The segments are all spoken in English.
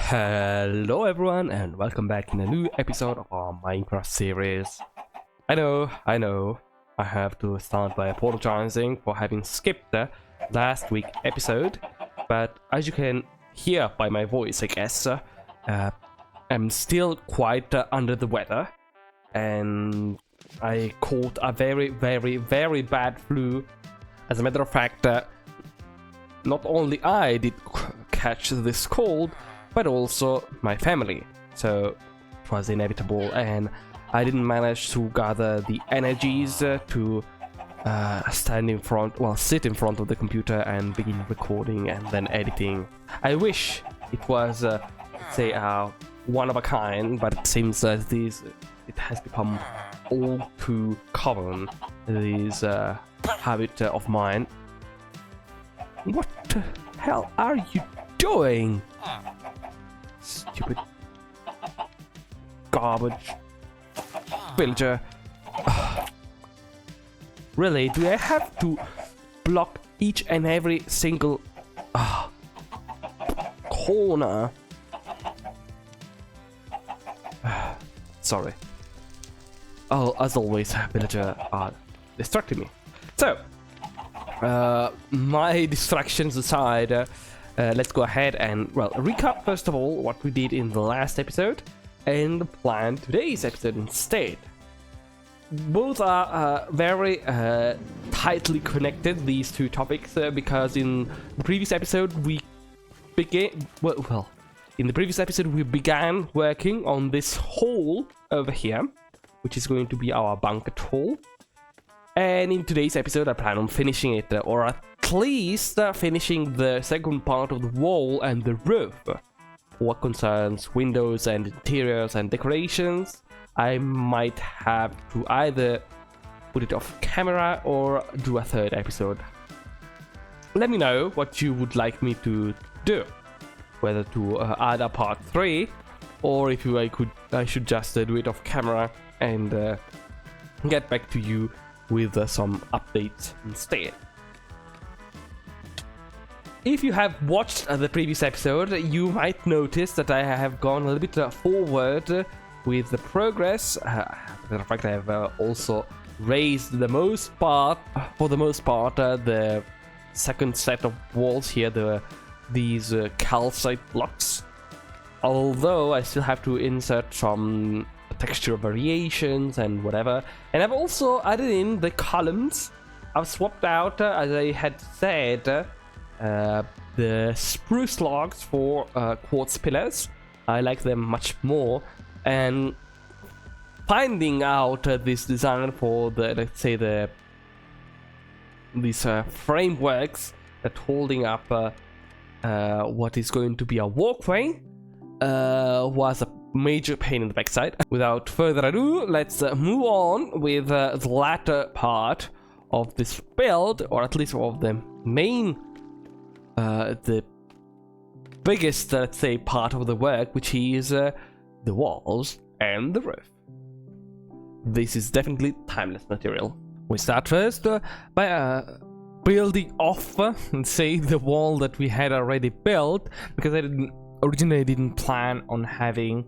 Hello everyone and welcome back in a new episode of our Minecraft series. I know, I have to start by apologizing for having skipped the last week's episode, but as you can hear by my voice, I guess, I'm still quite under the weather, and I caught a very bad flu. As a matter of fact, not only I did catch this cold, but also my family, so it was inevitable, and I didn't manage to gather the energies to sit in front of the computer and begin recording and then editing. I wish it was, say, one of a kind, but it seems that it has become all too common, this habit of mine. What the hell are you doing? Stupid garbage villager. Really, do I have to block each and every single corner? Sorry. Oh, as always, villager are distracting me. So, my distractions aside, let's go ahead and, recap first of all what we did in the last episode and plan today's episode instead. Both are very tightly connected, these two topics, because in the previous episode we began working on this hall over here, which is going to be our banquet hall. And in today's episode I plan on finishing it, or at least finishing the second part of the wall and the roof. For what concerns windows and interiors and decorations, I might have to either put it off camera or do a third episode. Let me know what you would like me to do, whether to add a part 3, or if I should just do it off camera and get back to you with some updates instead. If you have watched the previous episode, you might notice that I have gone a little bit forward with the progress. Matter of fact, I have also raised for the most part, the second set of walls here, these calcite blocks. Although I still have to insert some texture variations and whatever, and I've also added in the columns. I've swapped out, as I had said, the spruce logs for quartz pillars. I like them much more, and finding out this design for the, let's say, these frameworks that holding up what is going to be a walkway was a major pain in the backside. Without further ado, let's move on with the latter part of this build, or at least of the main, the biggest, let's say, part of the work, which is the walls and the roof. This is definitely timeless material. We start first by building off, say, the wall that we had already built, because I originally didn't plan on having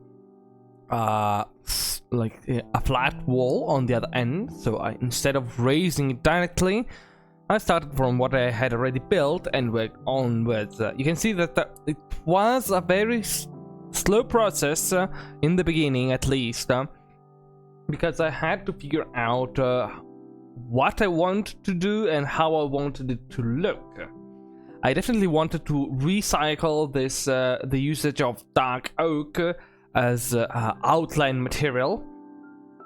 like a flat wall on the other end, so instead of raising it directly, I started from what I had already built and worked onwards. You can see that it was a very slow process in the beginning, at least, because I had to figure out what I wanted to do and how I wanted it to look. I definitely wanted to recycle this the usage of dark oak as outline material,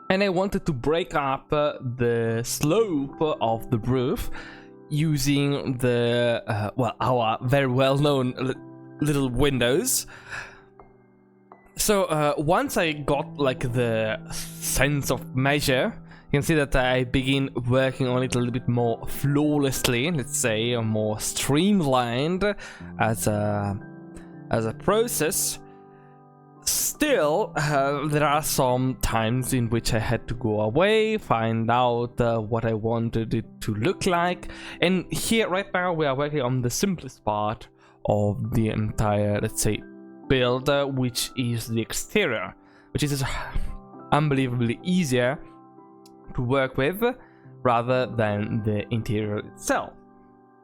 and I wanted to break up the slope of the roof using the our very well-known little windows. So once I got like the sense of measure, you can see that I begin working on it a little bit more flawlessly, let's say, or more streamlined as a process. Still, there are some times in which I had to go away, find out what I wanted it to look like, and here right now we are working on the simplest part of the entire, let's say, build, which is the exterior, which is unbelievably easier to work with rather than the interior itself.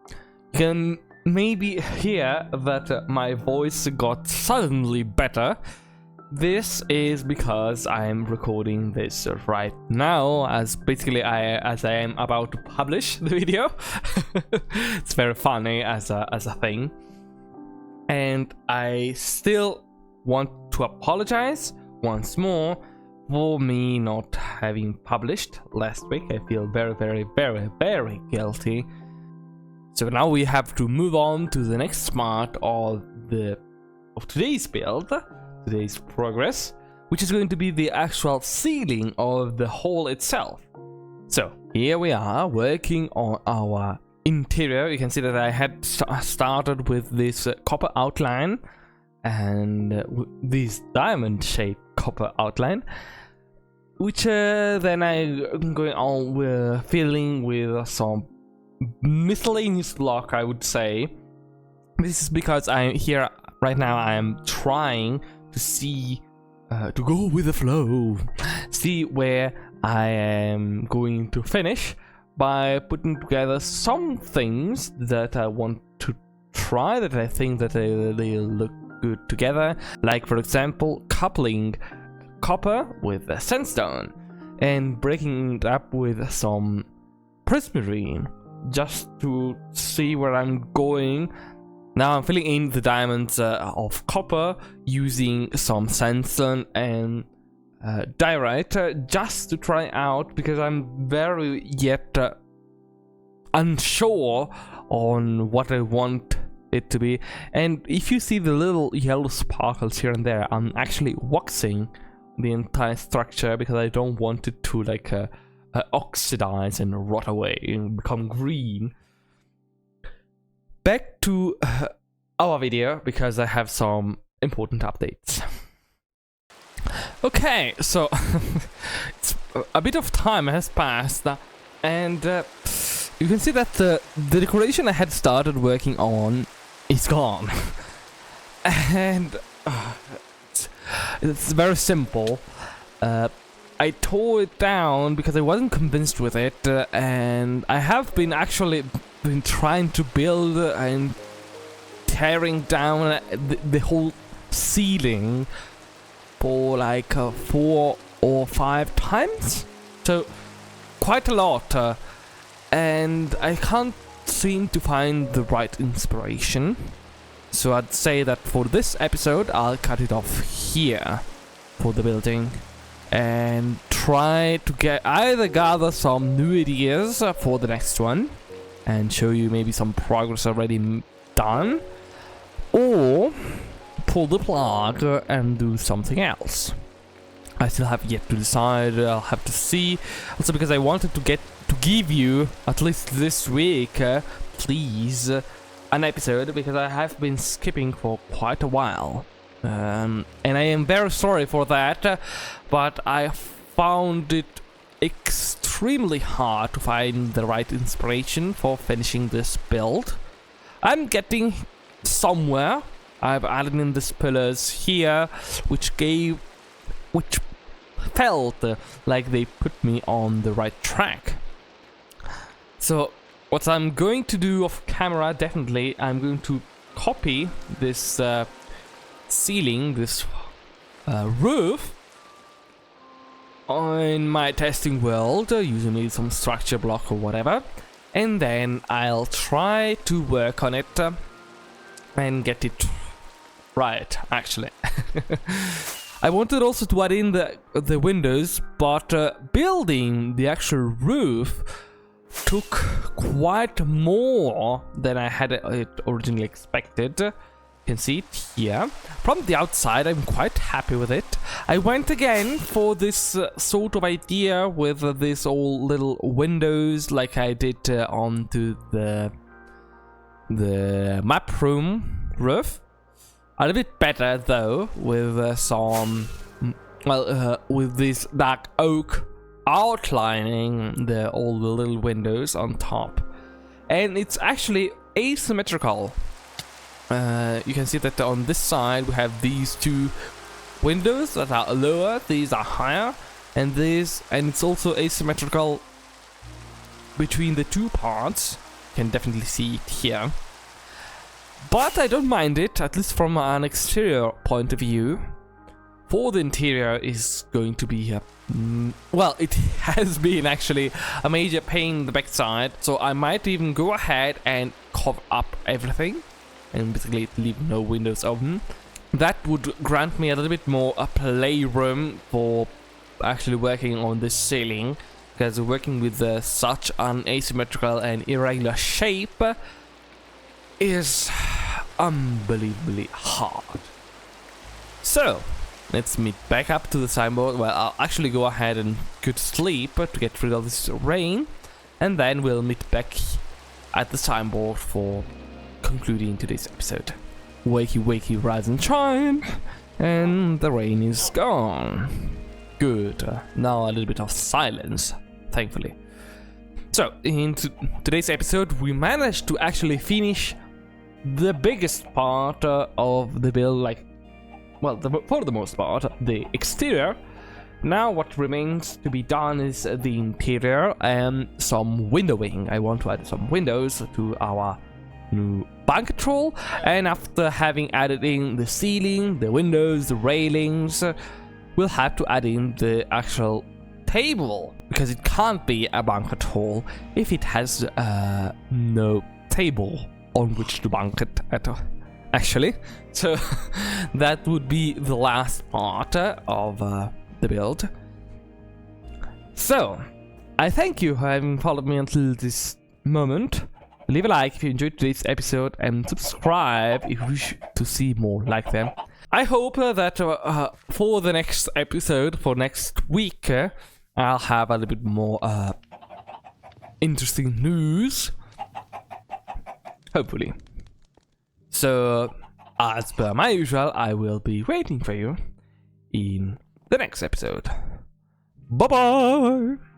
You can maybe hear that my voice got suddenly better. This is because I'm recording this right now, as I am about to publish the video. It's very funny as a thing, and I still want to apologize once more for me not having published last week. I feel very, very, very, very guilty. So now we have to move on to the next part of today's build. Today's progress, which is going to be the actual ceiling of the hall itself. So here we are working on our interior. You can see that I had started with this copper outline and this diamond shaped copper outline, which then I'm going on with filling with some miscellaneous block, I would say. This is because I'm here right now. I am trying to see, to go with the flow, see where I am going to finish by putting together some things that I want to try, that I think that they look good together, like for example coupling copper with sandstone and breaking it up with some prismarine, just to see where I'm going. Now I'm filling in the diamonds of copper using some sandstone and diorite, just to try out, because I'm very yet unsure on what I want it to be. And if you see the little yellow sparkles here and there, I'm actually waxing the entire structure because I don't want it to like oxidize and rot away and become green. Back to our video, because I have some important updates. Okay, so it's a bit of time has passed, and you can see that the decoration I had started working on is gone. And it's very simple. I tore it down because I wasn't convinced with it, and I have been trying to build and tearing down the whole ceiling for like 4 or 5 times, so quite a lot, and I can't seem to find the right inspiration. So I'd say that for this episode I'll cut it off here for the building and try to either gather some new ideas for the next one and show you maybe some progress already done, or pull the plug and do something else. I still have yet to decide. I'll have to see. Also, because I wanted to give you at least this week, please, an episode, because I have been skipping for quite a while, and I am very sorry for that. But I found it extremely hard to find the right inspiration for finishing this build. I'm getting somewhere. I've added in these pillars here, which felt like they put me on the right track. So what I'm going to do off camera, definitely, I'm going to copy this ceiling, this roof, in my testing world, using maybe some structure block or whatever, and then I'll try to work on it and get it right, actually. I wanted also to add in the windows, but building the actual roof took quite more than I had originally expected. You can see it here. From the outside, I'm quite happy with it. I went again for this sort of idea with these all little windows, like I did onto the map room roof. A little bit better though, with some, with this dark oak outlining all the little windows on top, and it's actually asymmetrical. you can see that on this side we have these two windows that are lower, these are higher, and it's also asymmetrical between the two parts. You can definitely see it here. But I don't mind it, at least from an exterior point of view. For the interior is going to be well, it has been actually a major pain in the backside, so I might even go ahead and cover up everything and basically leave no windows open. That would grant me a little bit more a playroom for actually working on this ceiling, because working with such an asymmetrical and irregular shape is unbelievably hard. So let's meet back up to the signboard. Well, I'll actually go ahead and go to sleep to get rid of this rain, and then we'll meet back at the signboard for concluding today's episode. Wakey wakey, rise and shine, and the rain is gone. Good. Now a little bit of silence, thankfully. So, in today's episode, we managed to actually finish the biggest part of the build, like, well, for the most part, the exterior. Now what remains to be done is the interior and some windowing. I want to add some windows to our new banquet hall, and after having added in the ceiling, the windows, the railings, we'll have to add in the actual table, because it can't be a banquet hall if it has no table on which to banquet at all. Actually, so that would be the last part of the build. So I thank you for having followed me until this moment. Leave a like if you enjoyed today's episode, and subscribe if you wish to see more like them. I hope that for the next episode, for next week, I'll have a little bit more interesting news, hopefully. So, as per my usual, I will be waiting for you in the next episode. Bye bye!